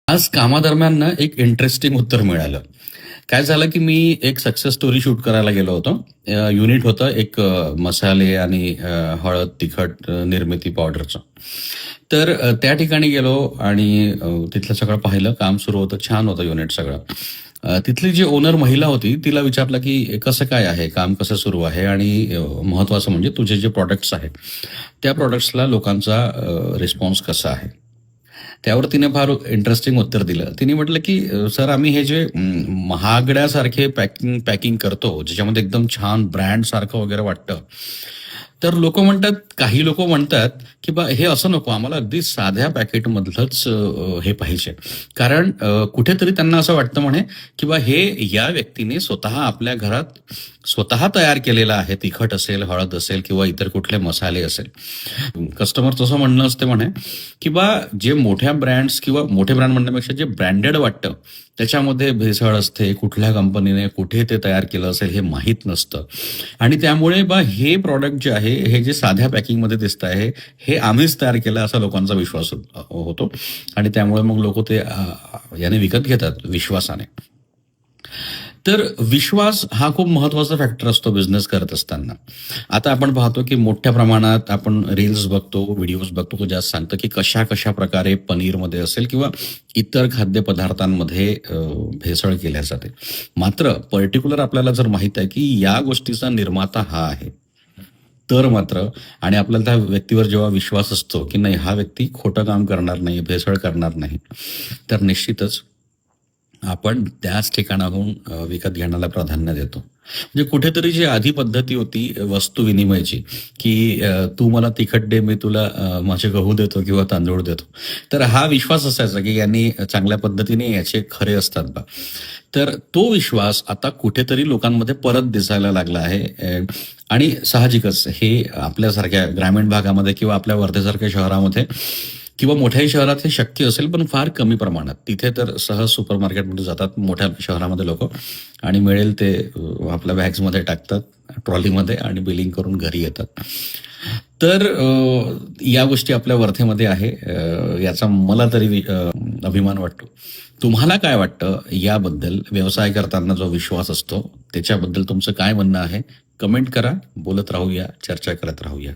आज कामादरम्यान ना एक इंटरेस्टिंग उत्तर मिळालं. काय झालं, की मी एक सक्सेस स्टोरी शूट करायला गेलो होतो. युनिट होतं एक मसाले आणि हळद, तिखट निर्मिती पावडरचं. तर त्या ठिकाणी गेलो आणि तिथलं सगळं पाहिलं. काम सुरू होतं. छान होतं युनिट सगळं. तिथली जी ओनर महिला होती, तिला विचारलं, की "कसं काय आहे? काम कसं सुरू आहे? आणि महत्त्वाचं म्हणजे तुझे जे प्रॉडक्ट्स आहेत, त्या प्रॉडक्ट्सला लोकांचा रिस्पॉन्स कसा आहे?" त्यावर तिने फार इंटरेस्टिंग उत्तर दिलं. तिने म्हटलं, की "सर आम्ही हे जे महागड्यासारखे पॅकिंग पॅकिंग करतो, ज्याच्यामध्ये एकदम छान ब्रँडसारखं वगैरे वाटतं. तर लोकं म्हणतात काही लोकं म्हणतात, की बा हे असं नको आम्हाला अगदी साध्या पॅकेटमधलंच हे पाहिजे. कारण कुठेतरी त्यांना असं वाटतं म्हणे, की बा हे या व्यक्तीने स्वतः आपल्या घरात स्वतः तयार केलेलं आहे. तिखट असेल, हळद असेल किंवा इतर कुठले मसाले असेल. कस्टमर तसं म्हणणं असते म्हणे, की बा जे मोठ्या ब्रँड्स किंवा मोठे ब्रँड म्हणण्यापेक्षा जे ब्रँडेड वाटतं, त्याच्यामध्ये भेसळ असते. कुठल्या कंपनीने कुठे ते तयार केलं असेल हे माहीत नसतं आणि त्यामुळे बा हे प्रॉडक्ट जे आहे, हे जे साध्या पॅकिंगमध्ये दिसतं आहे, हे आम्हीच तयार केलं असा लोकांचा विश्वास होतो आणि त्यामुळे मग लोकं ते याने विकत घेतात विश्वासाने. तर विश्वास हा खूप महत्वाचा फॅक्टर असतो बिझनेस करत असताना. आता आपण पाहतो, की मोठ्या प्रमाणात आपण रील्स बघतो, व्हिडिओज बघतो, तो जास्त सांगतं, की कशा-कशा प्रकारे पनीरमध्ये असेल किंवा इतर खाद्यपदार्थांमध्ये भेसळ केल्या जाते. मात्र पर्टिक्युलर आपल्याला जर माहीत आहे, की या गोष्टीचा निर्माता हा आहे. तर मात्र आणि आपल्याला त्या व्यक्तीवर जेव्हा विश्वास असतो, की नाही हा व्यक्ती खोटं काम करणार नाही, भेसळ करणार नाही, तर निश्चितच आपण त्याच ठिकाणाहून विकत घेण्याला प्राधान्य देतो. म्हणजे कुठेतरी जी आधी पद्धती होती वस्तू विनिमयाची, की तू मला तिखट दे, मी तुला माझे गहू देतो किंवा तांदूळ देतो. तर हा विश्वास असायचा, की यांनी चांगल्या पद्धतीने याचे खरे असतात बा. तर तो विश्वास आता कुठेतरी लोकांमध्ये परत दिसायला लागला आहे. आणि साहजिकच हे आपल्यासारख्या ग्रामीण भागामध्ये किंवा आपल्या वर्धेसारख्या शहरामध्ये किंवा मोठ्याही शहरात हे शक्य असेल, पण फार कमी प्रमाणात. तिथे तर सहज सुपरमार्केटमध्ये जातात मोठ्या शहरामध्ये लोकं आणि मिळेल ते आपल्या बॅग्समध्ये टाकतात, ट्रॉलीमध्ये आणि बिलिंग करून घरी येतात. तर या गोष्टी आपल्या वर्धेमध्ये आहे. याचा मला तरी अभिमान वाटतो. तुम्हाला काय वाटतं याबद्दल? व्यवसाय करताना जो विश्वास असतो, त्याच्याबद्दल तुमचं काय म्हणणं आहे? कमेंट करा, बोलत राहूया, चर्चा करत राहूया.